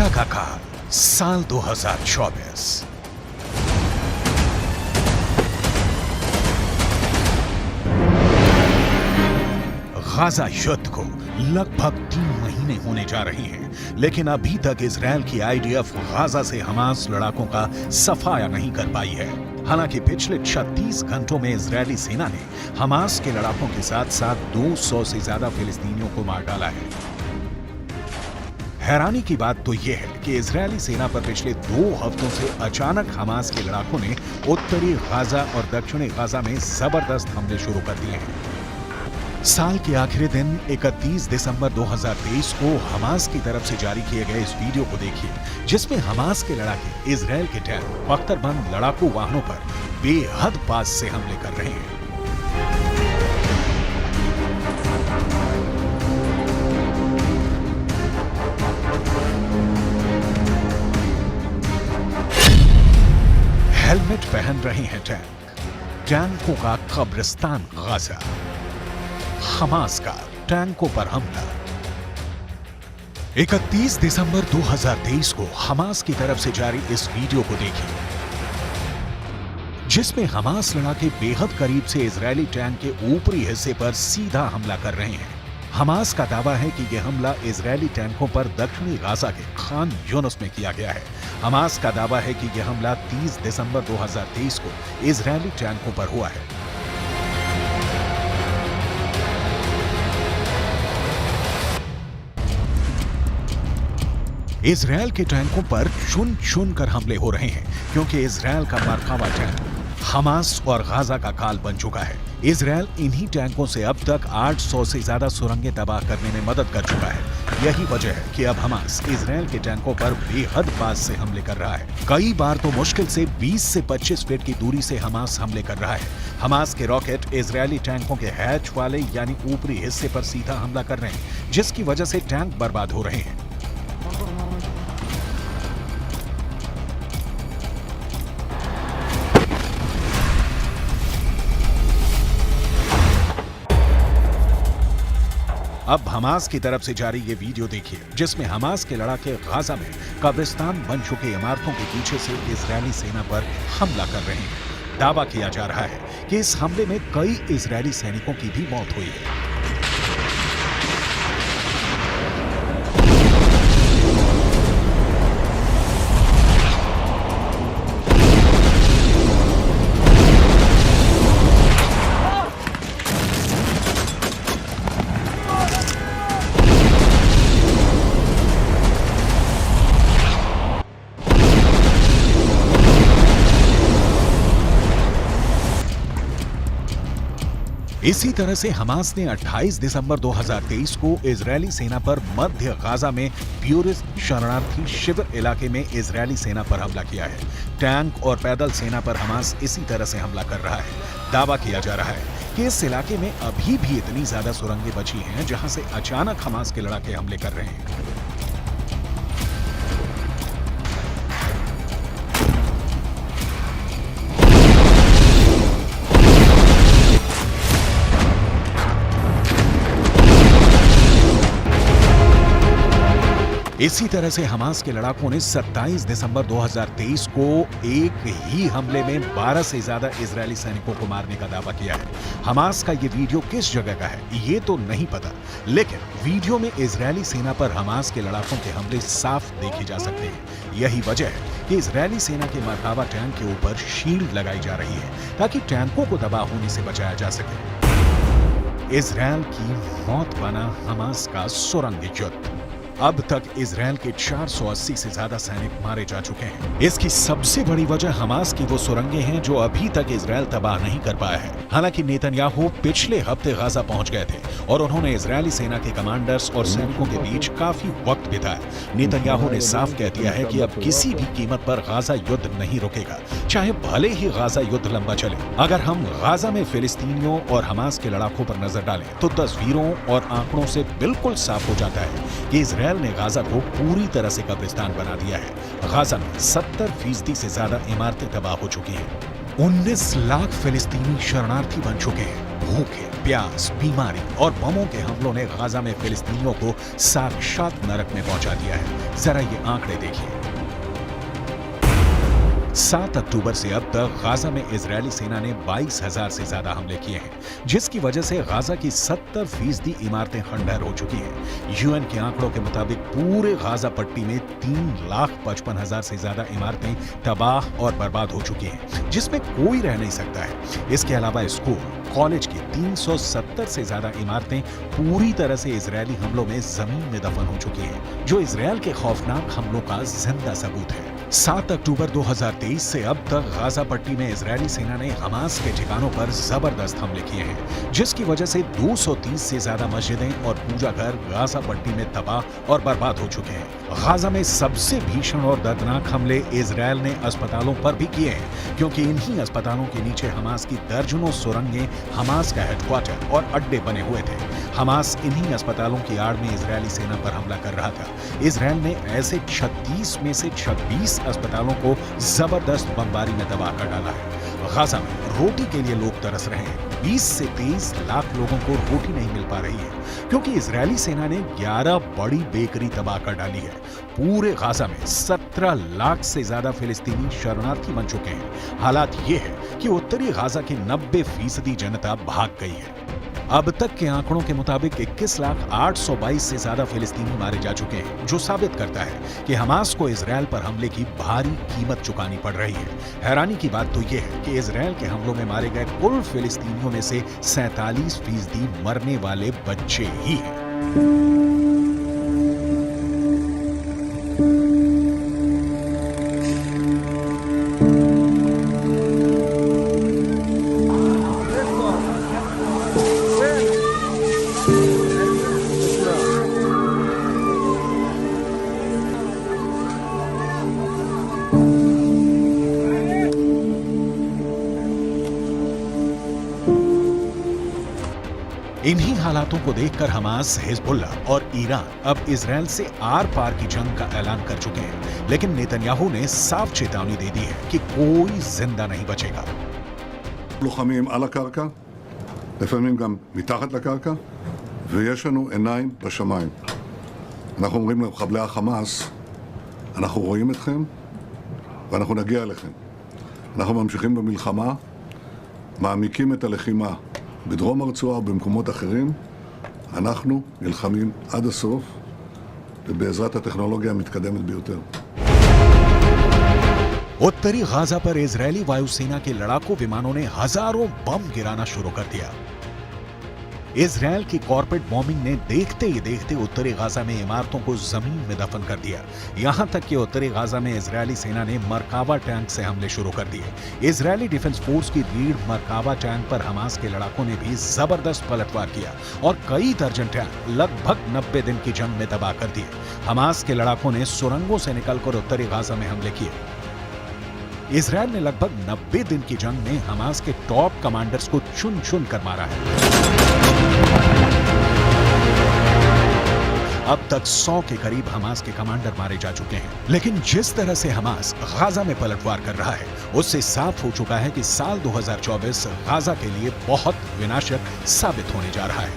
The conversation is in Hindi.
गाजा का काल साल 2024। गाजा युद्ध को लगभग 3 महीने होने जा रहे हैं, लेकिन अभी तक इजरायल की आईडीएफ गाजा से हमास लड़ाकों का सफाया नहीं कर पाई है। हालांकि पिछले 36 घंटों में इजरायली सेना ने हमास के लड़ाकों के साथ साथ 200 से ज्यादा फिलिस्तीनियों को मार डाला है। हैरानी की बात तो यह है कि इजरायली सेना पर पिछले 2 हफ्तों से अचानक हमास के लड़ाकों ने उत्तरी गाजा और दक्षिणी गाजा में जबरदस्त हमले शुरू कर दिए हैं। साल के आखिरी दिन 31 दिसंबर 2023 को हमास की तरफ से जारी किए गए इस वीडियो को देखिए, जिसमें हमास के लड़ाके इजरायल के टैंक बख्तरबंद लड़ाकू वाहनों पर बेहद पास से हमले कर रहे हैं। हेलमेट पहन रहे हैं टैंकों का कब्रिस्तान गाजा। हमास का टैंकों पर हमला। 31 दिसंबर 2023 को हमास की तरफ से जारी इस वीडियो को देखिए, जिसमें हमास लड़ाके बेहद करीब से इजरायली टैंक के ऊपरी हिस्से पर सीधा हमला कर रहे हैं। हमास का दावा है कि यह हमला इजरायली टैंकों पर दक्षिणी गाजा के खान यूनुस में किया गया है। हमास का दावा है कि यह हमला 30 दिसंबर 2023 को इजरायली टैंकों पर हुआ है। इजरायल के टैंकों पर चुन चुन कर हमले हो रहे हैं, क्योंकि इजरायल का मरकावा टैंक हमास और गाजा का काल बन चुका है। इजरायल इन्हीं टैंकों से अब तक 800 से ज्यादा सुरंगें तबाह करने में मदद कर चुका है। यही वजह है कि अब हमास इजरायल के टैंकों पर बेहद पास से हमले कर रहा है। कई बार तो मुश्किल से 20 से 25 फीट की दूरी से हमास हमले कर रहा है। हमास के रॉकेट इजरायली टैंकों के हैच वाले यानी ऊपरी हिस्से पर सीधा हमला कर रहे हैं, जिसकी वजह से टैंक बर्बाद हो रहे हैं। अब हमास की तरफ से जारी ये वीडियो देखिए, जिसमें हमास के लड़ाके गाजा में कब्रिस्तान बन चुके इमारतों के पीछे से इजरायली सेना पर हमला कर रहे हैं। दावा किया जा रहा है कि इस हमले में कई इजरायली सैनिकों की भी मौत हुई है। इसी तरह से हमास ने 28 दिसंबर 2023 को इजरायली सेना पर मध्य गाजा में ब्यूरिस शरणार्थी शिविर इलाके में इजरायली सेना पर हमला किया है। टैंक और पैदल सेना पर हमास इसी तरह से हमला कर रहा है। दावा किया जा रहा है कि इस इलाके में अभी भी इतनी ज्यादा सुरंगें बची हैं, जहां से अचानक हमास के लड़ाके हमले कर रहे हैं। इसी तरह से हमास के लड़ाकों ने 27 दिसंबर 2023 को एक ही हमले में 12 से ज्यादा इजरायली सैनिकों को मारने का दावा किया है। हमास का ये वीडियो किस जगह का है ये तो नहीं पता, लेकिन वीडियो में इजरायली सेना पर हमास के लड़ाकों के हमले साफ देखे जा सकते हैं। यही वजह है कि इजरायली सेना के मरकावा टैंक के ऊपर शील्ड लगाई जा रही है, ताकि टैंकों को तबाह होने से बचाया जा सके। इजरायल की मौत बना हमास का सुरंग युद्ध। अब तक इजरायल के 480 से ज्यादा सैनिक मारे जा चुके हैं। इसकी सबसे बड़ी वजह हमास की वो सुरंगें हैं जो अभी तक इजरायल तबाह नहीं कर पाया है। हालांकि नेतन्याहू पिछले हफ्ते गाजा पहुंच गए थे और उन्होंने इजरायली सेना के कमांडर्स और सैनिकों के बीच काफी वक्त बिताया। नेतन्याहू ने साफ कह दिया है कि अब किसी भी कीमत पर गाजा युद्ध नहीं रुकेगा, चाहे भले ही गाजा युद्ध लंबा चले। अगर हम गाजा में फिलिस्तीनियों और हमास के लड़ाकों पर नजर डालें तो तस्वीरों और आंकड़ों से बिल्कुल साफ हो जाता है कि इजरायल ने गाजा को पूरी तरह से कब्रिस्तान बना दिया है। गाजा में 70% से ज्यादा इमारतें तबाह हो चुकी हैं। 19 लाख फिलिस्तीनी शरणार्थी बन चुके हैं। भूखे, प्यास, बीमारी और बमों के हमलों ने गाजा में फिलिस्तीनियों को साक्षात नरक में पहुंचा दिया है। जरा ये आंकड़े देखिए। 7 अक्टूबर से अब तक गाजा में इजरायली सेना ने 22,000 से ज्यादा हमले किए हैं, जिसकी वजह से गाजा की 70% इमारतें खंडहर हो चुकी हैं। यूएन के आंकड़ों के मुताबिक पूरे गाजा पट्टी में 3,55,000 से ज्यादा इमारतें तबाह और बर्बाद हो चुकी हैं, जिसमें कोई रह नहीं सकता है। इसके अलावा स्कूल, कॉलेज की 370 से ज्यादा इमारतें पूरी तरह से इजरायली हमलों में जमीन में दफन हो चुकी हैं, जो इजरायल के खौफनाक हमलों का जिंदा सबूत है। 7 अक्टूबर 2023 से अब तक गाजा पट्टी में इजरायली सेना ने हमास के ठिकानों पर जबरदस्त हमले किए हैं, जिसकी वजह से 230 से ज्यादा मस्जिदें और पूजा घर गाजा पट्टी में तबाह और बर्बाद हो चुके हैं। गाजा में सबसे भीषण और दर्दनाक हमले इजरायल ने अस्पतालों पर भी किए हैं, क्योंकि इन्हीं अस्पतालों के नीचे हमास की दर्जनों सुरंगें हमास का हेडक्वार्टर और अड्डे बने हुए थे। हमास इन्हीं अस्पतालों की आड़ में इजरायली सेना पर हमला कर रहा था। इजरायल ने ऐसे 36 में से 26 अस्पतालों को जबरदस्त बमबारी में तबाह कर डाला है। गाजा में रोटी के लिए लोग तरस रहे हैं। 20 से 23 लाख लोगों को रोटी नहीं मिल पा रही है, क्योंकि इजरायली सेना ने 11 बड़ी बेकरी तबाह कर डाली है। पूरे गाजा में 17 लाख से ज्यादा फिलिस्तीनी शरणार्थी बन चुके हैं। हालात ये है कि उत्तरी गाजा की 90% जनता भाग गई है। अब तक के आंकड़ों के मुताबिक 21,822 से ज्यादा फिलिस्तीनी मारे जा चुके हैं, जो साबित करता है कि हमास को इजरायल पर हमले की भारी कीमत चुकानी पड़ रही है। हैरानी की बात तो यह है कि इजरायल के हमलों में मारे गए कुल फिलिस्तीनियों में से 47% मरने वाले बच्चे ही हैं। इन्हीं हालातों को देखकर हमास, हिजबुल्ला और ईरान अब इजरायल से आर पार की जंग का ऐलान कर चुके हैं। लेकिन नेतन्याहू ने साफ चेतावनी दे दी है कि कोई जिंदा नहीं बचेगा। לוחמים על הקרקע, לפעמים גם מתחת לקרקע, ויש לנו עיניים בשמיים. אנחנו אומרים למחבלי החמאס, אנחנו רואים אתכם ואנחנו נגיע אליכם. אנחנו ממשיכים במלחמה, מעמיקים את הלחימה בדרום הרצועה ובמקומות אחרים. אנחנו נלחמים עד הסוף, ובעזרת הטכנולוגיה המתקדמת ביותר. उत्तरी गाजा पर इजरायली वायुसेना के लड़ाकू विमानों ने हजारों बम गिराना शुरू कर दिया। इजरायल की कॉर्पोरेट बॉम्बिंग ने देखते ही देखते उत्तरी गाजा में इमारतों को जमीन में दफन कर दिया। यहां तक कि उत्तरी गाजा में इजरायली सेना ने मरकावा टैंक से हमले शुरू कर दिए। इजरायली डिफेंस फोर्स की रीढ़ मरकावा टैंक पर हमास के लड़ाकों ने भी जबरदस्त पलटवार किया और कई दर्जन टैंक लगभग 90 दिन की जंग में तबाह कर दिए। हमास के लड़ाकों ने सुरंगों से निकलकर उत्तरी गाजा में हमले किए। इजरायल ने लगभग 90 दिन की जंग में हमास के टॉप कमांडर्स को चुन चुन कर मारा है। अब तक 100 के करीब हमास के कमांडर मारे जा चुके हैं। लेकिन जिस तरह से हमास गाजा में पलटवार कर रहा है, उससे साफ हो चुका है कि साल 2024 गाजा के लिए बहुत विनाशक साबित होने जा रहा है।